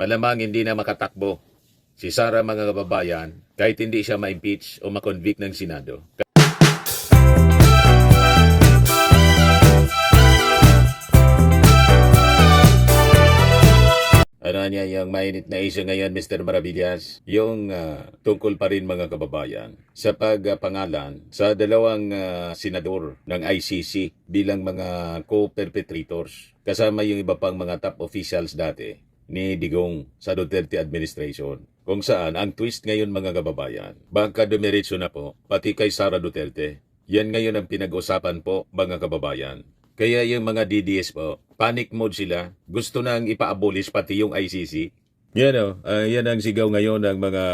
malamang hindi na makatakbo si Sara mga kababayan kahit hindi siya ma-impeach o ma-convict ng Senado. Ano niya yung mainit na issue ngayon, Mr. Maravillas? Yung tungkol pa rin mga kababayan sa pagpangalan sa dalawang senador ng ICC bilang mga co-perpetrators kasama yung iba pang mga top officials dati ni Digong sa Duterte administration. Kung saan ang twist ngayon mga kababayan, baka dumiretso na po pati kay Sara Duterte. Yan ngayon ang pinag-usapan po mga kababayan. Kaya yung mga DDS po, panic mode sila. Gusto nang ipa-abolish pati yung ICC. Yan ang sigaw ngayon ng mga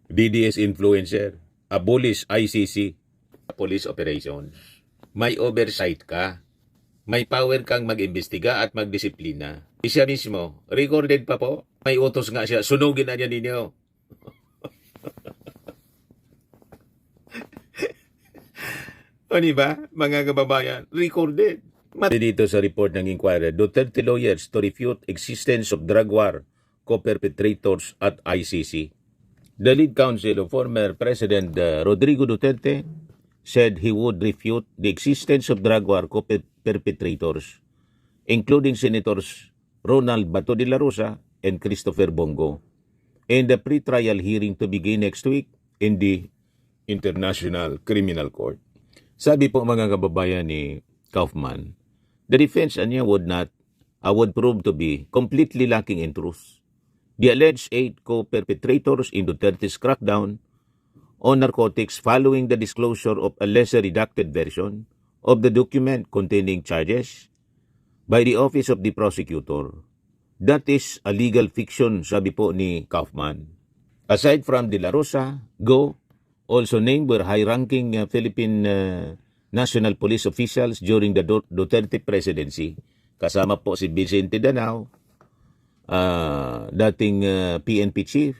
DDS influencer. Abolish ICC. Police operations. May oversight ka. May power kang mag-imbestiga at magdisiplina. Siya mismo, recorded pa po. May utos nga siya. Sunugin na niya ninyo. O diba, mga kababayan, recorded. Dito sa report ng Inquirer, Duterte lawyers to refute existence of drug war co-perpetrators at ICC. The lead counsel of former President Rodrigo Duterte said he would refute the existence of drug war co-perpetrators, including Senators Ronald Bato de la Rosa and Christopher Bongo, in the pre-trial hearing to begin next week in the International Criminal Court. Sabi po mga kababayan ni Kaufman, the defense would prove to be completely lacking in truth. The alleged 8 co-perpetrators in Duterte's crackdown on narcotics following the disclosure of a lesser redacted version of the document containing charges by the Office of the Prosecutor. That is a legal fiction, sabi po ni Kaufman. Aside from De La Rosa, Go also named were high-ranking Philippine National Police officials during the Duterte presidency. Kasama po si Vicente Danao, dating PNP chief,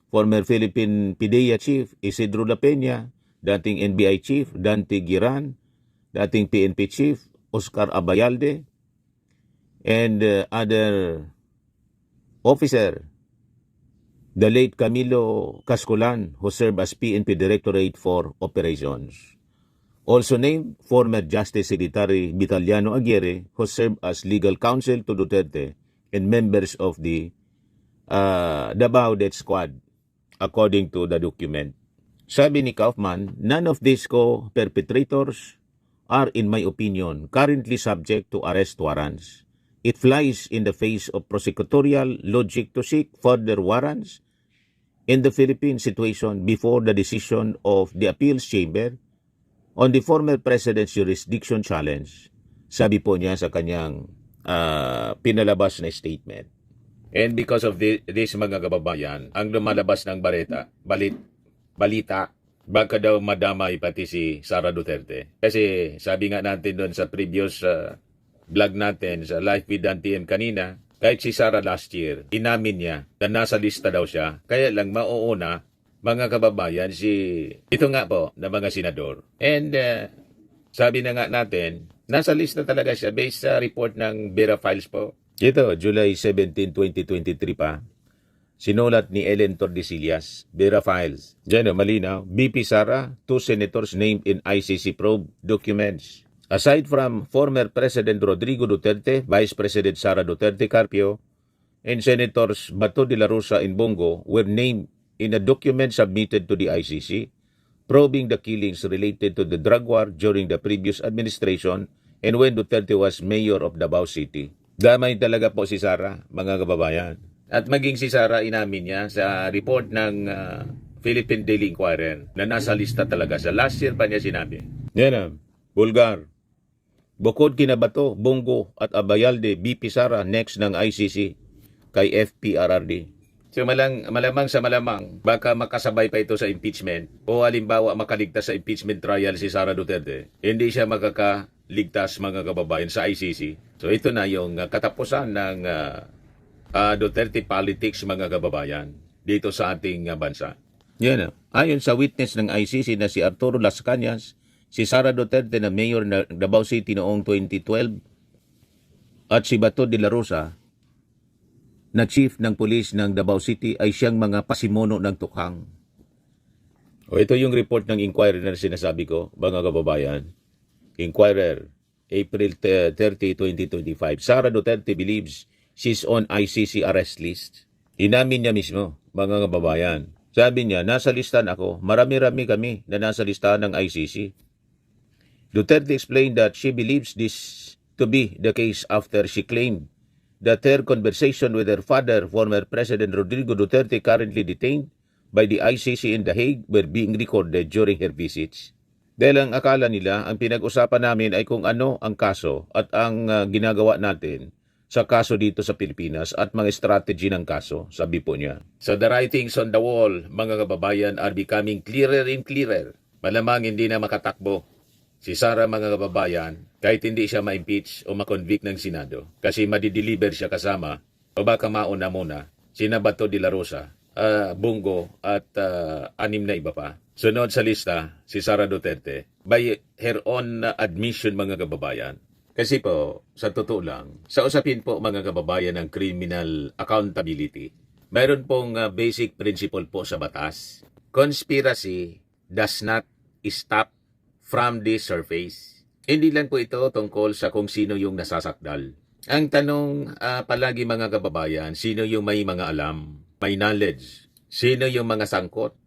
former Philippine PDEA chief Isidro La Peña, dating NBI chief Dante Giran, dating PNP chief Oscar Abayalde, and other officer, the late Camilo Cascolan, who served as PNP Directorate for Operations. Also named former Justice Secretary Vitaliano Aguirre, who served as legal counsel to Duterte, and members of the Davao Death Squad, according to the document. Sabi ni Kaufman, none of these co-perpetrators are, in my opinion, currently subject to arrest warrants. It flies in the face of prosecutorial logic to seek further warrants in the Philippine situation before the decision of the appeals chamber on the former president's jurisdiction challenge. Sabi po niya sa kanyang pinalabas na statement. And because of this mga kababayan, ang lumalabas ng balita, baka daw madamay pati si Sara Duterte. Kasi sabi nga natin doon sa previous vlog natin sa Live with Dan kanina, kahit si Sara last year, inamin niya na nasa lista daw siya. Kaya lang mauuna, mga kababayan, ito nga po na mga senador. And sabi na nga natin, nasa lista talaga siya based sa report ng Vera Files po. Ito, July 17, 2023 pa. Sinulat ni Ellen Tordesillas, Vera Files. Diyan, malinaw. BP Sara, 2 senators named in ICC probe documents. Aside from former President Rodrigo Duterte, Vice President Sara Duterte Carpio, and Senators Bato de la Rosa and Bongo were named in a document submitted to the ICC, probing the killings related to the drug war during the previous administration and when Duterte was mayor of Davao City. Damay talaga po si Sara, mga kababayan. At maging si Sara, inamin niya sa report ng Philippine Daily Inquirer na nasa lista talaga sa last year pa niya sinabi. Yan Bulgar. Bukod kina Bato, Bongo at Abayalde, BP Sara next ng ICC kay FPRRD. So malamang sa malamang, baka makasabay pa ito sa impeachment o halimbawa makaligtas sa impeachment trial si Sara Duterte. Hindi siya makakaligtas mga kababayan sa ICC. So ito na yung katapusan ng Duterte politics mga kababayan dito sa ating bansa. Yan ayon sa witness ng ICC na si Arturo Las Cañas, si Sara Duterte na mayor ng Davao City noong 2012 at si Bato de la Rosa na chief ng pulis ng Davao City ay siyang mga pasimuno ng tukhang. O ito yung report ng Inquirer na sinasabi ko, mga kababayan. Inquirer, April 30, 2025. Sara Duterte believes she's on ICC arrest list. Inamin niya mismo, mga kababayan. Sabi niya, nasa listahan ako. Marami-rami kami na nasa listahan ng ICC. Duterte explained that she believes this to be the case after she claimed that her conversation with her father, former President Rodrigo Duterte, currently detained by the ICC in The Hague, were being recorded during her visits. Dahil ang akala nila, ang pinag-usapan namin ay kung ano ang kaso at ang ginagawa natin sa kaso dito sa Pilipinas at mga strategy ng kaso, sabi po niya. So the writings on the wall, mga kababayan, are becoming clearer and clearer. Malamang hindi na makatakbo si Sara, mga kababayan, kahit hindi siya ma-impeach o ma-convict ng Senado kasi madideliver siya kasama o baka mauna muna sina Bato de la Rosa, Bungo at 6 na iba pa. Sunod sa lista si Sara Duterte by her own admission, mga kababayan. Kasi po, sa totoo lang, sa usapin po, mga kababayan, ng criminal accountability, mayroon pong basic principle po sa batas. Conspiracy does not stop from the surface. Hindi lang po ito tungkol sa kung sino yung nasasakdal. Ang tanong palagi, mga kababayan, sino yung may mga alam, may knowledge, sino yung mga sangkot,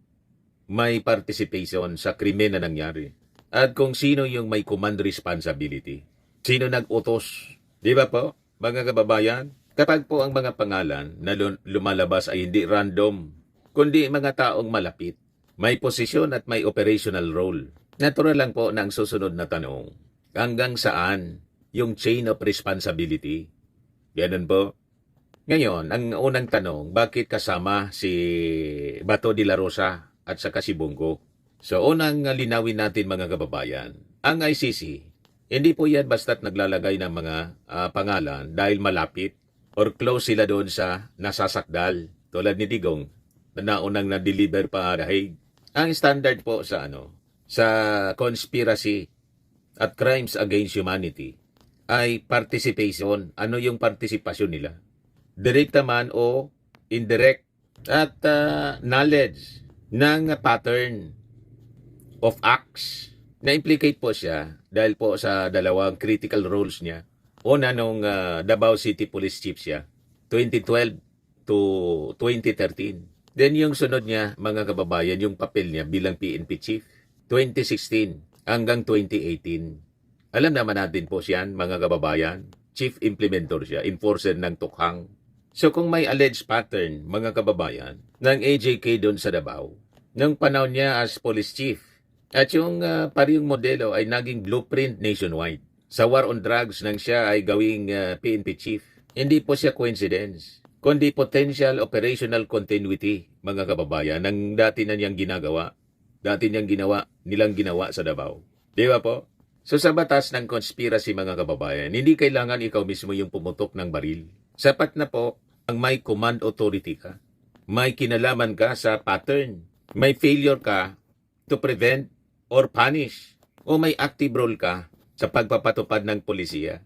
may participation sa krimen na nangyari, at kung sino yung may command responsibility. Sino nag-utos? Di ba po, mga kababayan? Kapag po ang mga pangalan na lumalabas ay hindi random, kundi mga taong malapit, may posisyon at may operational role. Natural lang po na ang susunod na tanong, hanggang saan yung chain of responsibility? Ganun po. Ngayon, ang unang tanong, bakit kasama si Bato de la Rosa at saka si Bungo? So, unang linawin natin, mga kababayan, ang ICC, hindi po yan basta't naglalagay ng mga pangalan dahil malapit or close sila doon sa nasasakdal. Tulad ni Digong na naunang na-deliver pa The Hague. Ang standard po sa sa conspiracy at crimes against humanity ay participation. Ano yung participation nila? Direct man o indirect. At knowledge ng pattern of acts. Na-implicate po siya dahil po sa dalawang critical roles niya. Una, nung Davao City Police Chief siya, 2012 to 2013. Then yung sunod niya, mga kababayan, yung papel niya bilang PNP Chief, 2016 hanggang 2018. Alam naman natin po siyan, mga kababayan, Chief Implementor siya, enforcer ng tukhang. So kung may alleged pattern, mga kababayan, ng AJK doon sa Davao, nung panahon niya as Police Chief, at yung parehong modelo ay naging blueprint nationwide. Sa war on drugs nang siya ay gawing PNP Chief, hindi po siya coincidence, kundi potential operational continuity, mga kababayan, ng dati na niyang ginagawa. Dati nilang ginawa sa Davao. Di ba po? So sa batas ng conspiracy, mga kababayan, hindi kailangan ikaw mismo yung pumutok ng baril. Sapat na po ang may command authority ka. May kinalaman ka sa pattern. May failure ka to prevent or punish, o may active role ka sa pagpapatupad ng polisiya.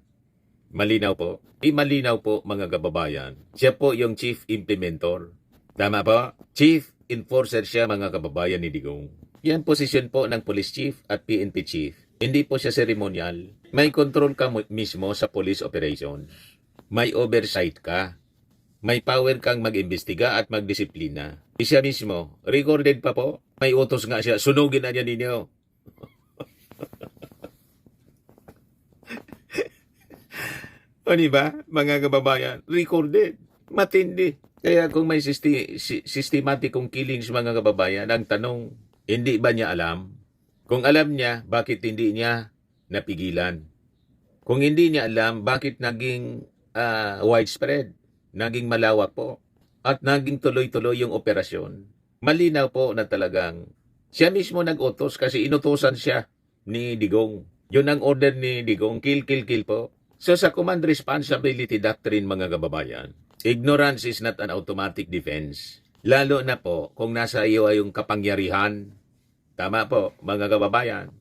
Malinaw po? Malinaw po, mga kababayan. Siya po yung Chief Implementor. Tama po? Chief Enforcer siya, mga kababayan, ni Digong. Yan posisyon po ng Police Chief at PNP Chief. Hindi po siya ceremonial. May control ka mismo sa police operations. May oversight ka. May power kang mag-imbestiga at magdisiplina. Siya mismo, recorded pa po. May utos nga siya, sunugin na niya ninyo. O diba, mga kababayan, recorded, matindi. Kaya kung may systematic killings, mga kababayan, ang tanong, hindi ba niya alam? Kung alam niya, bakit hindi niya napigilan? Kung hindi niya alam, bakit naging widespread, naging malawak po, at naging tuloy-tuloy yung operasyon? Malinaw po na talagang siya mismo nag-utos kasi inutusan siya ni Digong. Yun ang order ni Digong, kill po. So sa command responsibility doctrine, mga kababayan, ignorance is not an automatic defense. Lalo na po kung nasa iyo ay yung kapangyarihan. Tama po, mga kababayan.